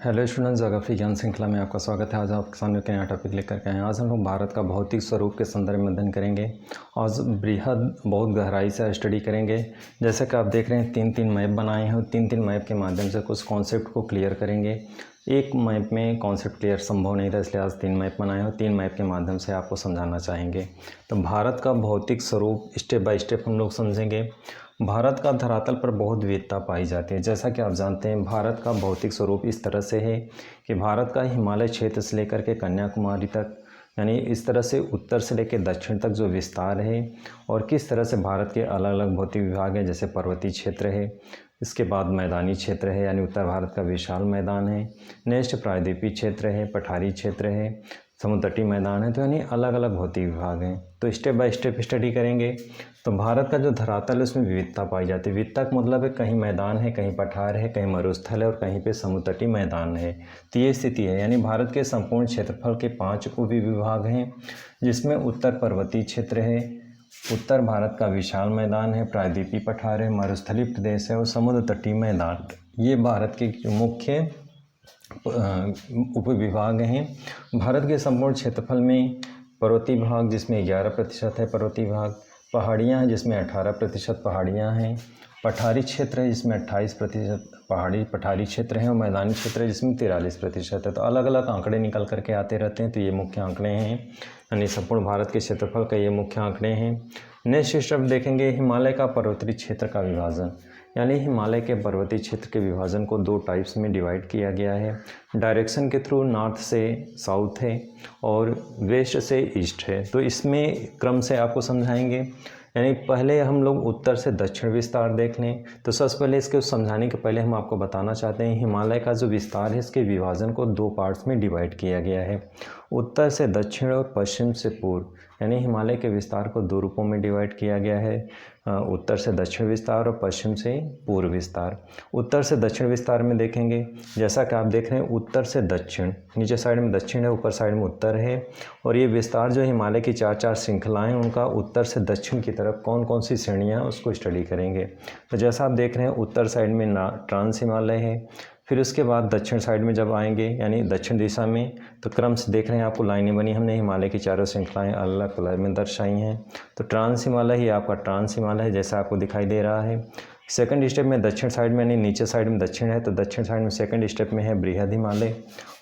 Hello students, geography ज्ञान श्रृंखला में आपका स्वागत है। आज आपके सामने एक नया टॉपिक लेकर के आए हैं। आज हम लोग भारत का भौतिक स्वरूप के संदर्भ में अध्ययन करेंगे। आज बृहद बहुत गहराई से स्टडी करेंगे। जैसे कि आप देख रहे हैं, तीन मैप बनाए हैं और तीन मैप के माध्यम से कुछ कॉन्सेप्ट को क्लियर करेंगे। एक मैप में कॉन्सेप्ट क्लियर संभव नहीं था, इसलिए आज 3 मैप बनाए हैं और 3 मैप के माध्यम से आपको समझाना चाहेंगे। तो भारत का भौतिक स्वरूप स्टेप बाय स्टेप हम लोग समझेंगे। भारत का धरातल पर बहुत विविधता पाई जाती है। जैसा कि आप जानते हैं, भारत का भौतिक स्वरूप इस तरह से है कि भारत का हिमालय क्षेत्र से लेकर के कन्याकुमारी तक, यानी इस तरह से उत्तर से लेकर दक्षिण तक जो विस्तार है, और किस तरह से भारत के अलग अलग भौतिक विभाग हैं, जैसे पर्वतीय क्षेत्र है, इसके बाद मैदानी क्षेत्र है, यानी उत्तर भारत का विशाल मैदान है, नेक्स्ट प्रायद्वीपीय क्षेत्र है, पठारी क्षेत्र है, समुद्र तटीय मैदान है। तो यानी अलग अलग भौतिक विभाग हैं। तो स्टेप बाय स्टेप स्टडी करेंगे। तो भारत का जो धरातल है उसमें विविधता पाई जाती है। विविधता का मतलब है कहीं मैदान है, कहीं पठार है, कहीं मरुस्थल है और कहीं पे समुद्र तटीय मैदान है। तो ये स्थिति है, यानी भारत के संपूर्ण क्षेत्रफल के 5 उपविभाग हैं, जिसमें उत्तर पर्वतीय क्षेत्र है, उत्तर भारत का विशाल मैदान है, प्रायद्वीपीय पठार है, मरुस्थलीय प्रदेश है और समुद्र तटीय मैदान। ये भारत के मुख्य उपविभाग हैं। भारत के संपूर्ण क्षेत्रफल में पर्वतीय भाग जिसमें 11% है पर्वतीय भाग, पहाड़ियाँ हैं जिसमें 18% पहाड़ियाँ हैं, पठारी क्षेत्र है जिसमें 28% पठारी क्षेत्र है और मैदानी क्षेत्र है जिसमें 43% है। तो अलग अलग आंकड़े निकल करके आते रहते हैं। तो ये मुख्य आंकड़े हैं, यानी संपूर्ण भारत के क्षेत्रफल का ये मुख्य आंकड़े हैं। नेक्स्ट स्टेप देखेंगे, हिमालय का पर्वतीय क्षेत्र का विभाजन, यानी हिमालय के पर्वतीय क्षेत्र के विभाजन को 2 टाइप्स में डिवाइड किया गया है। डायरेक्शन के थ्रू नॉर्थ से साउथ है और वेस्ट से ईस्ट है। तो इसमें क्रम से आपको समझाएंगे, यानी पहले हम लोग उत्तर से दक्षिण विस्तार देख लें। तो सबसे पहले इसके समझाने के पहले हम आपको बताना चाहते हैं, हिमालय का जो विस्तार है इसके विभाजन को 2 पार्ट्स में डिवाइड किया गया है, उत्तर से दक्षिण और पश्चिम से पूर्व। यानी हिमालय के विस्तार को 2 रूपों में डिवाइड किया गया है, उत्तर से दक्षिण विस्तार और पश्चिम से पूर्व विस्तार। उत्तर से दक्षिण विस्तार में देखेंगे, जैसा कि आप देख रहे हैं, उत्तर से दक्षिण, नीचे साइड में दक्षिण है, ऊपर साइड में उत्तर है। और ये विस्तार जो हिमालय की 4 श्रृंखलाएं, उनका उत्तर से दक्षिण की तरफ कौन कौन सी श्रेणियाँ उसको स्टडी करेंगे। तो जैसा आप देख रहे हैं, उत्तर साइड में ट्रांस हिमालय है, फिर उसके बाद दक्षिण साइड में जब आएंगे, यानी दक्षिण दिशा में, तो क्रम से देख रहे हैं आपको लाइनें बनी, हमने हिमालय की 4 श्रृंखलाएं अलग अलग कलर में दर्शाई हैं। तो ट्रांस हिमालय ही आपका ट्रांस हिमालय है, जैसा आपको दिखाई दे रहा है। सेकंड स्टेप में दक्षिण साइड में, यानी नीचे साइड में दक्षिण है, तो दक्षिण साइड में सेकंड स्टेप में है बृहद हिमालय,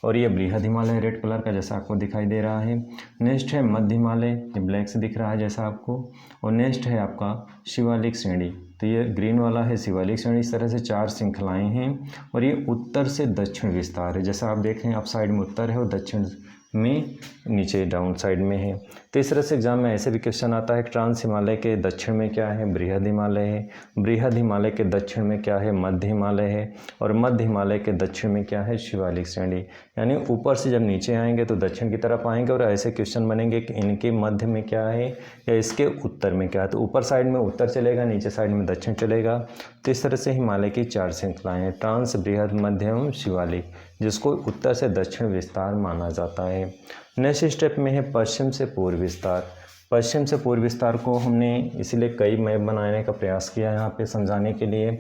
और ये बृहद हिमालय रेड कलर का जैसा आपको दिखाई दे रहा है। नेक्स्ट है मध्य हिमालय, ये ब्लैक से दिख रहा है जैसा आपको, और नेक्स्ट है आपका शिवालिक श्रेणी, तो ये ग्रीन वाला है शिवालिक श्रेणी। इस तरह से 4 श्रृंखलाएं हैं और ये उत्तर से दक्षिण विस्तार है। जैसा आप देख रहे हैं, आप साइड में उत्तर है और दक्षिण में नीचे डाउन साइड में है। तो इस तरह से एग्जाम में ऐसे भी क्वेश्चन आता है, ट्रांस हिमालय के दक्षिण में क्या है, बृहद हिमालय है, बृहद हिमालय के दक्षिण में क्या है, मध्य हिमालय है, और मध्य हिमालय के दक्षिण में क्या है, शिवालिक श्रेणी। यानी ऊपर से जब नीचे आएंगे तो दक्षिण की तरफ आएंगे और ऐसे क्वेश्चन बनेंगे कि इनके मध्य में क्या है या इसके उत्तर में क्या है। तो ऊपर साइड में उत्तर चलेगा, नीचे साइड में दक्षिण चलेगा। तो इस तरह से हिमालय की 4 श्रृंखलाएँ हैं, ट्रांस, बृहद, मध्य एवं शिवालिक, जिसको उत्तर से दक्षिण विस्तार माना जाता है। नेक्स्ट स्टेप में है पश्चिम से पूर्व विस्तार। पश्चिम से पूर्व विस्तार को हमने इसीलिए कई मैप बनाने का प्रयास किया यहाँ पे समझाने के लिए।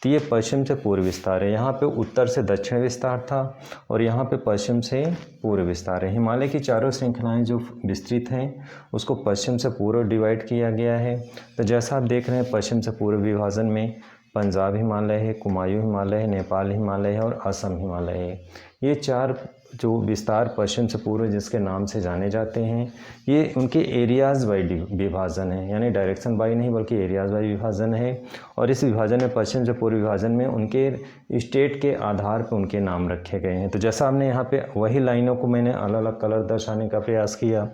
तो ये पश्चिम से पूर्व विस्तार है, यहाँ पे उत्तर से दक्षिण विस्तार था और यहाँ पे पश्चिम से पूर्व विस्तार है। हिमालय की 4 श्रृंखलाएं जो विस्तृत हैं उसको पश्चिम से पूर्व डिवाइड किया गया है। तो जैसा आप देख रहे हैं, पश्चिम से पूर्व विभाजन में पंजाब हिमालय है, कुमायूं हिमालय है, नेपाल हिमालय है और असम हिमालय है। ये 4 जो विस्तार पश्चिम से पूर्व जिसके नाम से जाने जाते हैं, ये उनके एरियाज़ बाई विभाजन है, यानी डायरेक्शन बाई नहीं बल्कि एरियाज़ बाई विभाजन है। और इस विभाजन में, पश्चिम से पूर्व विभाजन में, उनके स्टेट के आधार पर उनके नाम रखे गए हैं। तो जैसा हमने यहाँ पे वही लाइनों को मैंने अलग अलग कलर दर्शाने का प्रयास किया,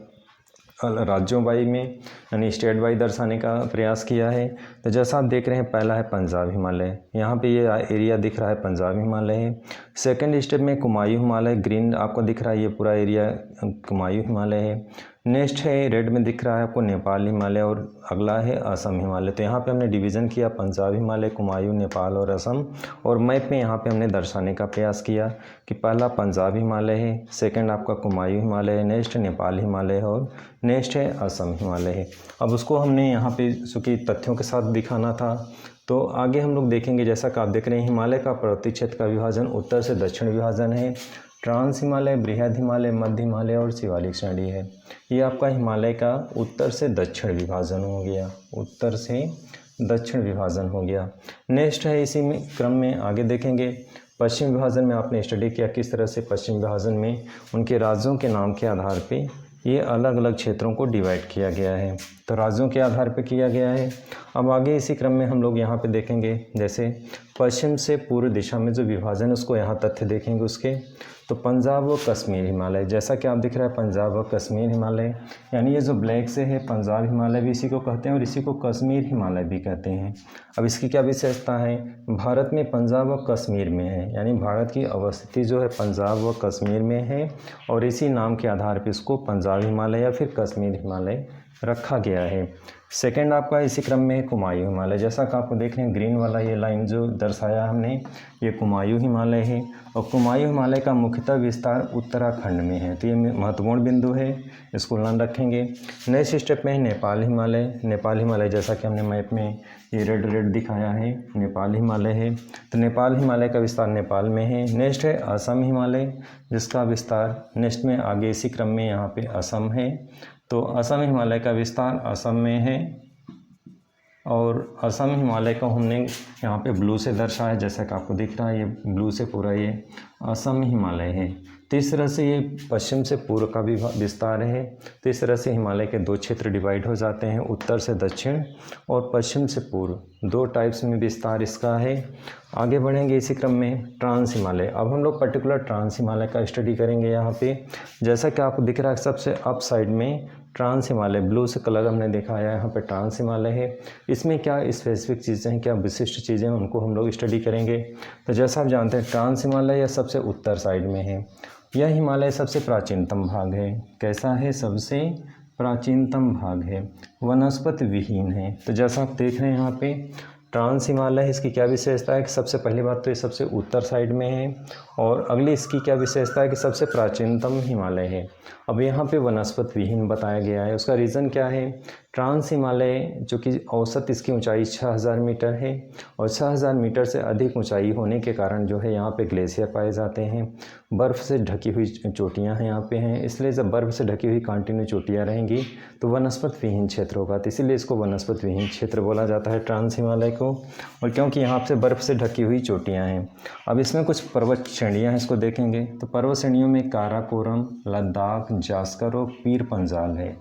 राज्यों वाई में, यानी स्टेट वाई दर्शाने का प्रयास किया है। तो जैसा आप देख रहे हैं, पहला है पंजाब हिमालय, यहाँ पे ये एरिया दिख रहा है पंजाब हिमालय है। सेकंड स्टेप में कुमायूं हिमालय, ग्रीन आपको दिख रहा है, ये पूरा एरिया कुमायूं हिमालय है। नेक्स्ट है रेड में दिख रहा है आपको नेपाल हिमालय और अगला है असम हिमालय। तो यहाँ पे हमने डिवीज़न किया पंजाब हिमालय, कुमायूं, नेपाल और असम, और मैप में यहाँ पे हमने दर्शाने का प्रयास किया कि पहला पंजाब हिमालय है, सेकंड आपका कुमायूं हिमालय है, नेक्स्ट नेपाल हिमालय है और नेक्स्ट है असम हिमालय है। अब उसको हमने यहाँ पे चूँकि तथ्यों के साथ दिखाना था तो आगे हम लोग देखेंगे, जैसा कि आप देख रहे हैं, हिमालय का पर्वतीय क्षेत्र का विभाजन उत्तर से दक्षिण विभाजन है। ट्रांस हिमालय, बृहद हिमालय, मध्य हिमालय और शिवालिक श्रेणी है। ये आपका हिमालय का उत्तर से दक्षिण विभाजन हो गया, उत्तर से दक्षिण विभाजन हो गया। नेक्स्ट है, इसी में क्रम में आगे देखेंगे पश्चिम विभाजन में आपने स्टडी किया किस तरह से पश्चिम विभाजन में उनके राज्यों के नाम के आधार पे ये अलग अलग क्षेत्रों को डिवाइड किया गया है। तो राज्यों के आधार पे किया गया है। अब आगे इसी क्रम में हम लोग यहाँ पे देखेंगे, जैसे पश्चिम से पूर्व दिशा में जो विभाजन है उसको यहाँ तथ्य देखेंगे उसके। तो पंजाब व कश्मीर हिमालय, जैसा कि आप दिख रहा है पंजाब व कश्मीर हिमालय, यानी ये जो ब्लैक से है पंजाब हिमालय भी इसी को कहते हैं और इसी को कश्मीर हिमालय भी कहते हैं। अब इसकी क्या विशेषता है, भारत में पंजाब व कश्मीर में है, यानी भारत की अवस्थिति जो है पंजाब व कश्मीर में है और इसी नाम के आधार पर इसको पंजाब हिमालय या फिर कश्मीर हिमालय रखा गया है। सेकंड आपका इसी क्रम में है कुमायूं हिमालय, जैसा कि आपको देख रहे हैं ग्रीन वाला ये लाइन जो दर्शाया हमने, ये कुमायूं हिमालय है और कुमायूं हिमालय का मुख्यतः विस्तार उत्तराखंड में है। तो ये महत्वपूर्ण बिंदु है, इसको ध्यान रखेंगे। नेक्स्ट स्टेप में है नेपाल हिमालय। नेपाल हिमालय जैसा कि हमने मैप में ये रेड रेड दिखाया है, नेपाल हिमालय है। तो नेपाल हिमालय का विस्तार नेपाल में है। नेक्स्ट है असम हिमालय, जिसका विस्तार नेक्स्ट में आगे इसी क्रम में यहाँ पे असम है। तो असम हिमालय का विस्तार असम में है और असम हिमालय को हमने यहाँ पे ब्लू से दर्शाया, जैसा कि आपको दिख रहा है ये ब्लू से पूरा ये असम हिमालय है। तो इस तरह से ये पश्चिम से पूर्व का भी विस्तार है। तो इस तरह से हिमालय के दो क्षेत्र डिवाइड हो जाते हैं, उत्तर से दक्षिण और पश्चिम से पूर्व, दो टाइप्स में विस्तार इसका है। आगे बढ़ेंगे इसी क्रम में ट्रांस हिमालय। अब हम लोग पर्टिकुलर ट्रांस हिमालय का स्टडी करेंगे यहाँ पे। जैसा कि आपको दिख रहा है सबसे अप साइड में ट्रांस हिमालय ब्लू से कलर हमने दिखाया है, यहाँ पे ट्रांस हिमालय है। इसमें क्या स्पेसिफिक चीज़ें हैं, क्या विशिष्ट चीज़ें हैं, उनको हम लोग स्टडी करेंगे। तो जैसा आप जानते हैं ट्रांस हिमालय यह सबसे उत्तर साइड में है। यह हिमालय सबसे प्राचीनतम भाग है। कैसा है, सबसे प्राचीनतम भाग है, वनस्पति विहीन है। तो जैसा आप देख रहे हैं यहाँ पे ट्रांस हिमालय है, इसकी क्या विशेषता है कि सबसे पहली बात तो ये सबसे उत्तर साइड में है और अगली इसकी क्या विशेषता है कि सबसे प्राचीनतम हिमालय है। अब यहाँ पे वनस्पति विहीन बताया गया है, उसका रीज़न क्या है, ट्रांस हिमालय जो कि औसत इसकी ऊंचाई 6000 मीटर है और 6000 मीटर से अधिक ऊंचाई होने के कारण जो है यहाँ पे ग्लेशियर पाए जाते हैं, बर्फ़ से ढकी हुई चोटियाँ हैं यहाँ पे हैं। इसलिए जब बर्फ़ से ढकी हुई कंटिन्यू चोटियाँ रहेंगी तो वनस्पति विहीन क्षेत्र होगा, तो इसीलिए इसको वनस्पति विहीन क्षेत्र बोला जाता है ट्रांस हिमालय को। और क्योंकि यहाँ से बर्फ़ से ढकी हुई चोटियाँ हैं। अब इसमें कुछ पर्वत श्रेणियाँ हैं, इसको देखेंगे। तो पर्वत श्रेणियों में काराकोरम, लद्दाख, जास्कर और पीर पंजाल है।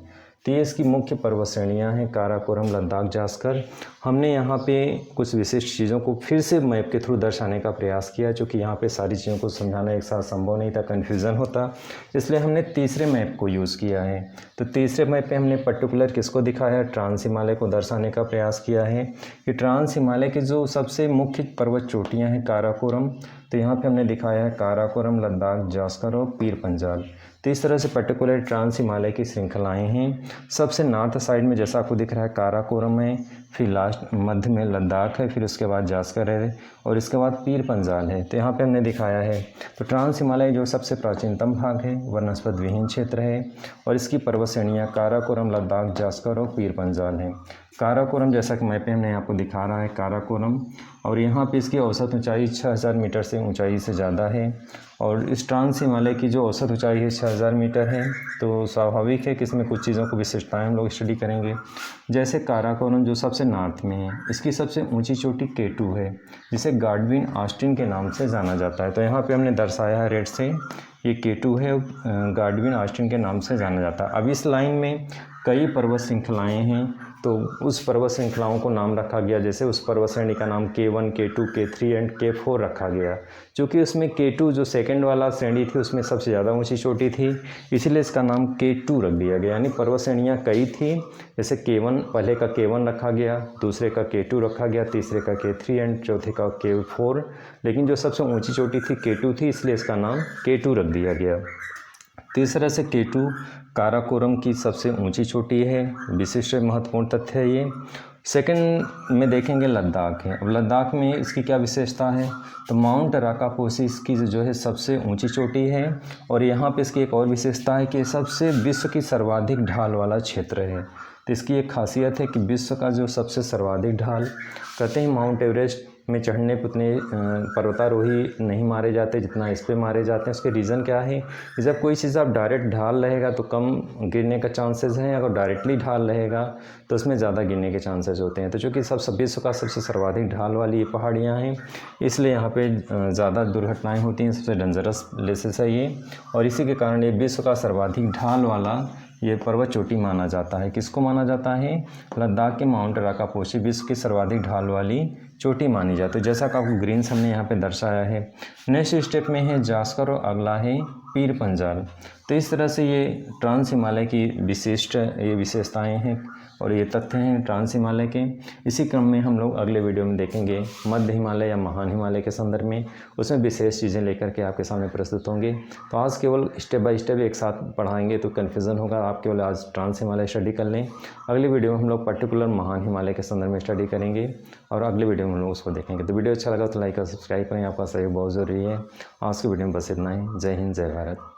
तो ये इसकी मुख्य पर्वत श्रेणियाँ हैं, काराकोरम, लद्दाख, जास्कर। हमने यहाँ पे कुछ विशिष्ट चीज़ों को फिर से मैप के थ्रू दर्शाने का प्रयास किया, क्योंकि यहाँ पे सारी चीज़ों को समझाना एक साथ संभव नहीं था, कन्फ्यूज़न होता, इसलिए हमने तीसरे मैप को यूज़ किया है। तो तीसरे मैप पे हमने पर्टिकुलर किसको दिखाया, ट्रांस हिमालय को दर्शाने का प्रयास किया है कि ट्रांस हिमालय की जो सबसे मुख्य पर्वत चोटियाँ हैं काराकोरम, तो यहाँ पे हमने दिखाया है काराकोरम, लद्दाख, जास्कर और पीर पंजाल। तो इस तरह से पर्टिकुलर ट्रांस हिमालय की श्रृंखलाएँ हैं। सबसे नॉर्थ साइड में जैसा आपको दिख रहा है काराकोरम है, फिर लास्ट मध्य में लद्दाख है, फिर उसके बाद जास्कर है और इसके बाद पीर पंजाल है। तो यहाँ पे हमने दिखाया है। तो ट्रांस हिमालय जो सबसे प्राचीनतम भाग है, वनस्पति विहीन क्षेत्र है और इसकी पर्वत श्रेणियाँ काराकोरम, लद्दाख, जास्कर और पीर पंजाल हैं। काराकोरम जैसा कि मैप में हमने आपको दिखा रहा है काराकोरम, और यहाँ पे इसकी औसत ऊंचाई 6000 मीटर से ऊंचाई से ज़्यादा है और इस ट्रांस हिमालय की जो औसत ऊंचाई है 6000 मीटर है। तो स्वाभाविक है कि इसमें कुछ चीज़ों को विशेषताएं हम लोग स्टडी करेंगे। जैसे काराकोरम जो सबसे नॉर्थ में है, इसकी सबसे ऊंची चोटी K2 है, जिसे गाडविन ऑस्टिन के नाम से जाना जाता है। तो यहाँ पे हमने दर्शाया है रेड से, ये K2 है, गाडविन ऑस्टिन के नाम से जाना जाता है। अब इस लाइन में कई पर्वत श्रृंखलाएँ हैं, तो उस पर्वत श्रृंखलाओं को नाम रखा गया, जैसे उस पर्वत श्रेणी का नाम K1, K2, K3 and K4 रखा गया, क्योंकि उसमें K2 जो सेकंड वाला श्रेणी थी उसमें सबसे ज़्यादा ऊंची चोटी थी, इसीलिए इसका नाम K2 रख दिया गया। यानी पर्वत श्रेणियाँ कई थी, जैसे K1, पहले का K1 रखा गया, दूसरे का K2 रखा गया, तीसरे का K3 एंड चौथे का K4, लेकिन जो सबसे ऊँची चोटी थी K2 थी, इसलिए इसका नाम K2 रख दिया गया। तीसरा से K2 काराकोरम की सबसे ऊंची चोटी है, विशिष्ट महत्वपूर्ण तथ्य है ये। सेकंड में देखेंगे लद्दाख है। अब लद्दाख में इसकी क्या विशेषता है, तो माउंट राकापोसी इसकी जो है सबसे ऊंची चोटी है और यहाँ पे इसकी एक और विशेषता है कि सबसे विश्व की सर्वाधिक ढाल वाला क्षेत्र है। तो इसकी एक खासियत है कि विश्व का जो सबसे सर्वाधिक ढाल, कहते हैं माउंट एवरेस्ट में चढ़ने पर उतने पर्वतारोही नहीं मारे जाते जितना इस पे मारे जाते हैं। उसके रीज़न क्या है कि जब कोई चीज़ आप डायरेक्ट ढाल रहेगा तो कम गिरने का चांसेस हैं, अगर डायरेक्टली ढाल रहेगा तो उसमें ज़्यादा गिरने के चांसेस होते हैं। तो चूँकि विश्व का सबसे सर्वाधिक ढाल वाली ये पहाड़ियाँ हैं, इसलिए यहाँ पे ज़्यादा दुर्घटनाएँ होती हैं, सबसे डेंजरस प्लेसेस है ये। और इसी के कारण ये विश्व का सर्वाधिक ढाल वाला ये पर्वत चोटी माना जाता है। किसको माना जाता है? लद्दाख के माउंट राकापोशी विश्व की सर्वाधिक ढाल वाली चोटी मानी जाती है, जैसा कि आपको ग्रीन्स हमने यहाँ पे दर्शाया है। नेक्स्ट स्टेप में है जास्कर और अगला है पीर पंजाल। तो इस तरह से ये ट्रांस हिमालय की विशिष्ट ये विशेषताएं हैं और ये तथ्य हैं ट्रांस हिमालय के। इसी क्रम में हम लोग अगले वीडियो में देखेंगे मध्य हिमालय या महान हिमालय के संदर्भ में, उसमें विशेष चीज़ें लेकर के आपके सामने प्रस्तुत होंगे। तो आज केवल स्टेप बाय स्टेप एक साथ पढ़ाएंगे तो कन्फ्यूज़न होगा, आप केवल आज ट्रांस हिमालय स्टडी कर लें। अगली वीडियो में हम लोग पर्टिकुलर महान हिमालय के संदर्भ में स्टडी करेंगे और अगले वीडियो में हम लोग उसको देखेंगे। तो वीडियो अच्छा लगा तो लाइक और सब्सक्राइब करें, आपका सहयोग बहुत ज़रूरी है। आज की वीडियो में बस इतना ही। जय हिंद, जय भारत।